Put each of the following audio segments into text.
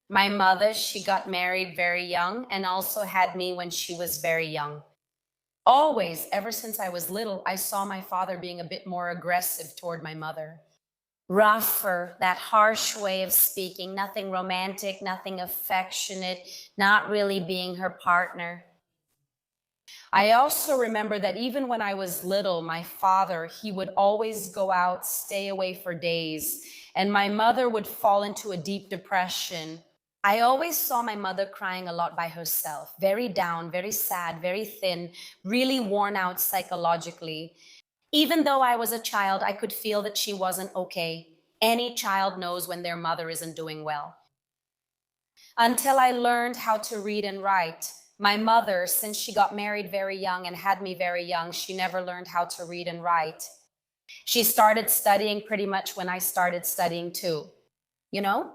My mother, she got married very young and also had me when she was very young. Always, ever since I was little, I saw my father being a bit more aggressive toward my mother. Rougher, that harsh way of speaking, nothing romantic, nothing affectionate, not really being her partner. I also remember that even when I was little, my father, he would always go out, stay away for days, and my mother would fall into a deep depression. I always saw my mother crying a lot by herself, very down, very sad, very thin, really worn out psychologically. Even though I was a child, I could feel that she wasn't okay. Any child knows when their mother isn't doing well. Until I learned how to read and write. My mother, since she got married very young and had me very young, she never learned how to read and write. She started studying pretty much when I started studying too, you know?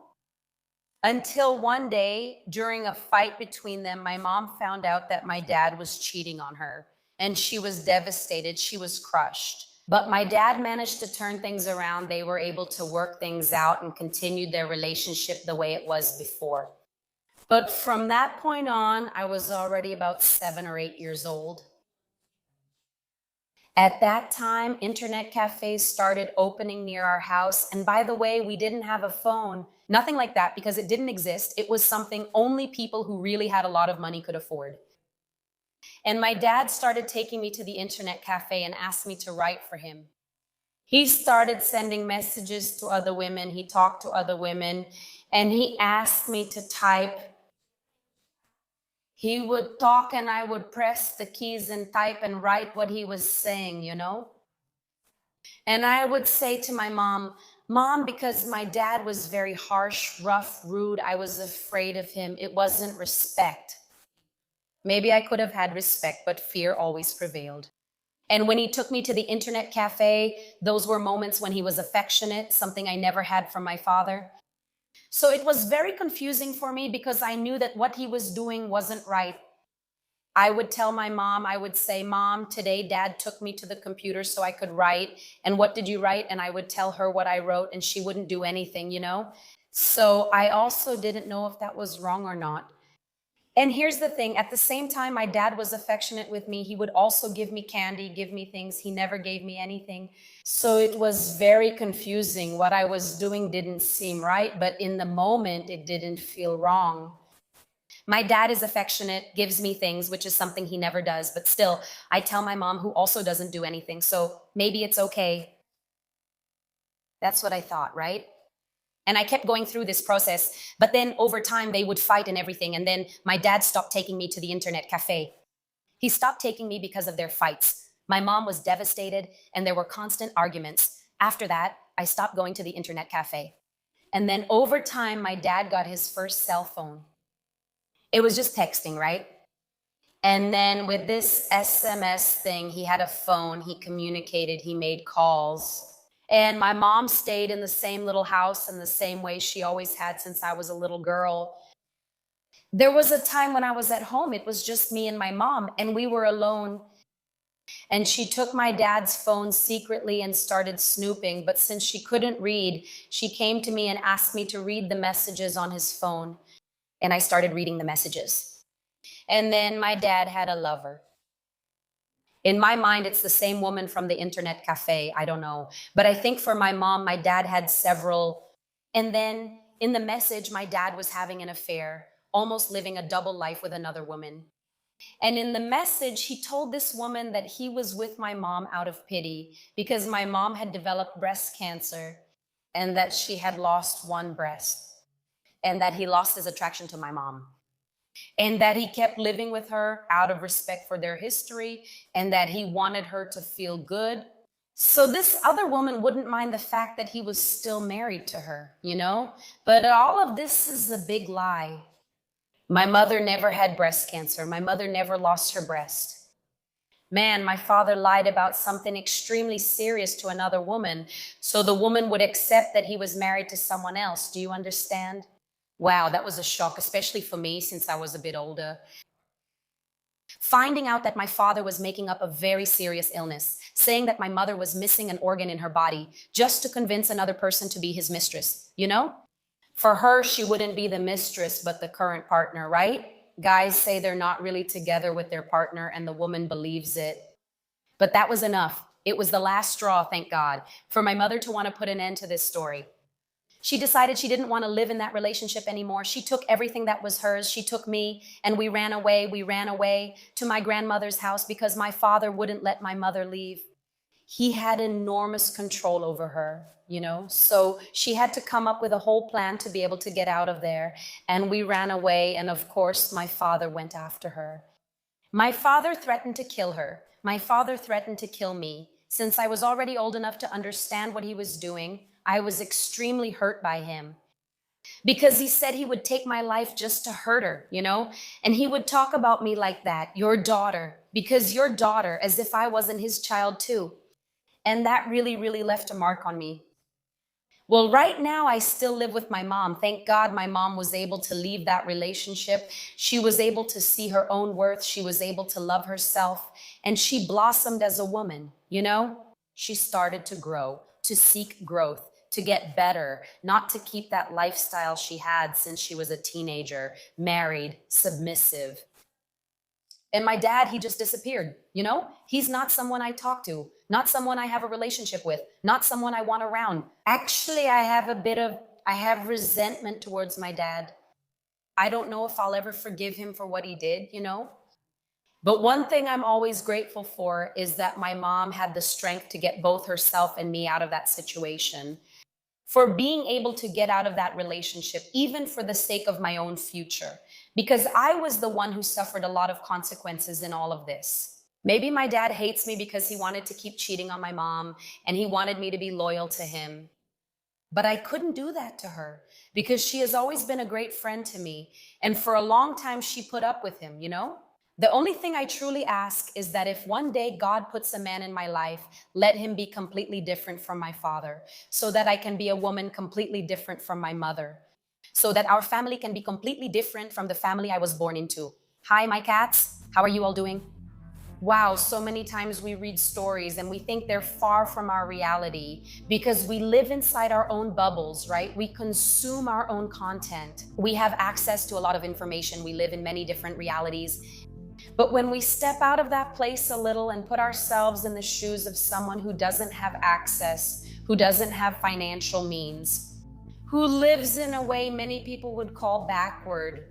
Until one day, during a fight between them, my mom found out that my dad was cheating on her, and she was devastated. She was crushed. But my dad managed to turn things around. They were able to work things out and continued their relationship the way it was before. But from that point on, I was already about 7 or 8 years old. At that time, internet cafes started opening near our house. And by the way, we didn't have a phone, nothing like that, because it didn't exist. It was something only people who really had a lot of money could afford. And my dad started taking me to the internet cafe and asked me to write for him. He started sending messages to other women. He talked to other women, and he asked me to type. He would talk and I would press the keys and type and write what he was saying, you know? And I would say to my mom, Mom, because my dad was very harsh, rough, rude, I was afraid of him. It wasn't respect. Maybe I could have had respect, but fear always prevailed. And when he took me to the internet cafe, those were moments when he was affectionate, something I never had from my father. So it was very confusing for me because I knew that what he was doing wasn't right. I would tell my mom, I would say, Mom, today dad took me to the computer so I could write. And what did you write? And I would tell her what I wrote, and she wouldn't do anything, you know? So I also didn't know if that was wrong or not. And here's the thing, at the same time my dad was affectionate with me, he would also give me candy, give me things. He never gave me anything. So it was very confusing. What I was doing didn't seem right, but in the moment it didn't feel wrong. My dad is affectionate, gives me things, which is something he never does, but still, I tell my mom, who also doesn't do anything, so maybe it's okay. That's what I thought, right? And I kept going through this process, but then over time they would fight and everything, and then my dad stopped taking me to the internet cafe. He stopped taking me because of their fights. My mom was devastated, and there were constant arguments. After that, I stopped going to the internet cafe. And then over time, my dad got his first cell phone. It was just texting, right? And then with this SMS thing, he had a phone, he communicated, he made calls. And my mom stayed in the same little house in the same way she always had since I was a little girl. There was a time when I was at home, it was just me and my mom, and we were alone. And she took my dad's phone secretly and started snooping. But since she couldn't read, she came to me and asked me to read the messages on his phone. And I started reading the messages. And then my dad had a lover. In my mind, it's the same woman from the internet cafe. I don't know. But I think for my mom, my dad had several. And then in the message, my dad was having an affair, almost living a double life with another woman. And in the message, he told this woman that he was with my mom out of pity because my mom had developed breast cancer and that she had lost one breast and that he lost his attraction to my mom. And that he kept living with her out of respect for their history, and that he wanted her to feel good. So this other woman wouldn't mind the fact that he was still married to her, you know? But all of this is a big lie. My mother never had breast cancer. My mother never lost her breast. Man, my father lied about something extremely serious to another woman, so the woman would accept that he was married to someone else. Do you understand? Wow, that was a shock, especially for me since I was a bit older. Finding out that my father was making up a very serious illness, saying that my mother was missing an organ in her body just to convince another person to be his mistress, you know? For her, she wouldn't be the mistress, but the current partner, right? Guys say they're not really together with their partner, and the woman believes it. But that was enough. It was the last straw, thank God, for my mother to want to put an end to this story. She decided she didn't want to live in that relationship anymore. She took everything that was hers. She took me, and we ran away. We ran away to my grandmother's house because my father wouldn't let my mother leave. He had enormous control over her, so she had to come up with a whole plan to be able to get out of there. And we ran away, and of course, my father went after her. My father threatened to kill her. My father threatened to kill me. Since I was already old enough to understand what he was doing, I was extremely hurt by him. Because he said he would take my life just to hurt her, And he would talk about me like that, your daughter, because your daughter, as if I wasn't his child too. And that really, really left a mark on me. Well, right now, I still live with my mom. Thank God my mom was able to leave that relationship. She was able to see her own worth. She was able to love herself. And she blossomed as a woman, She started to grow, to seek growth, to get better, not to keep that lifestyle she had since she was a teenager, married, submissive. And my dad, he just disappeared, He's not someone I talk to, not someone I have a relationship with, not someone I want around. Actually, I have resentment towards my dad. I don't know if I'll ever forgive him for what he did, But one thing I'm always grateful for is that my mom had the strength to get both herself and me out of that situation. For being able to get out of that relationship, even for the sake of my own future. Because I was the one who suffered a lot of consequences in all of this. Maybe my dad hates me because he wanted to keep cheating on my mom and he wanted me to be loyal to him. But I couldn't do that to her because she has always been a great friend to me. And for a long time, she put up with him, The only thing I truly ask is that if one day God puts a man in my life, let him be completely different from my father, so that I can be a woman completely different from my mother, so that our family can be completely different from the family I was born into. Hi, my cats. How are you all doing? Wow, so many times we read stories and we think they're far from our reality because we live inside our own bubbles, right? We consume our own content. We have access to a lot of information. We live in many different realities. But when we step out of that place a little and put ourselves in the shoes of someone who doesn't have access, who doesn't have financial means, who lives in a way many people would call backward,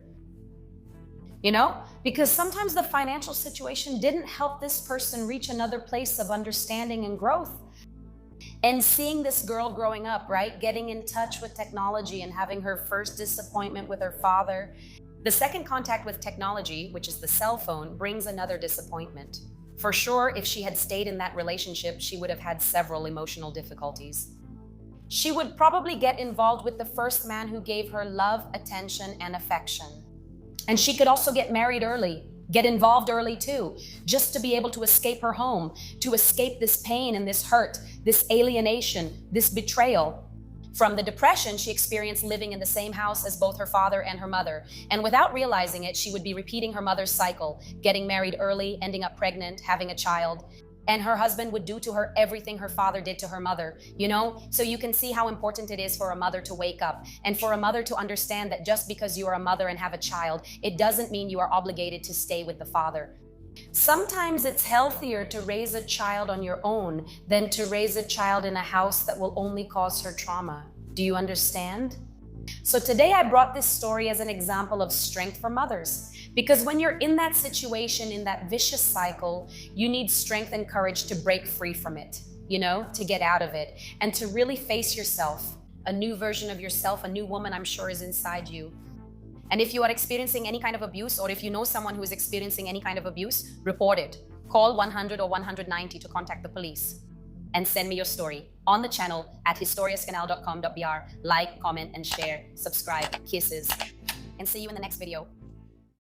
Because sometimes the financial situation didn't help this person reach another place of understanding and growth. And seeing this girl growing up, right, getting in touch with technology and having her first disappointment with her father. The second contact with technology, which is the cell phone, brings another disappointment. For sure, if she had stayed in that relationship, she would have had several emotional difficulties. She would probably get involved with the first man who gave her love, attention, and affection. And she could also get married early, get involved early too, just to be able to escape her home, to escape this pain and this hurt, this alienation, this betrayal. From the depression she experienced living in the same house as both her father and her mother. And without realizing it, she would be repeating her mother's cycle, getting married early, ending up pregnant, having a child. And her husband would do to her everything her father did to her mother, So you can see how important it is for a mother to wake up and for a mother to understand that just because you are a mother and have a child, it doesn't mean you are obligated to stay with the father. Sometimes it's healthier to raise a child on your own than to raise a child in a house that will only cause her trauma. Do you understand? So today I brought this story as an example of strength for mothers. Because when you're in that situation, in that vicious cycle, you need strength and courage to break free from it, to get out of it and to really face yourself. A new version of yourself, a new woman, I'm sure, is inside you. And if you are experiencing any kind of abuse, or if you know someone who is experiencing any kind of abuse, report it. Call 100 or 190 to contact the police. And send me your story on the channel at historiascanal.com.br. Like, comment, and share. Subscribe. Kisses. And see you in the next video.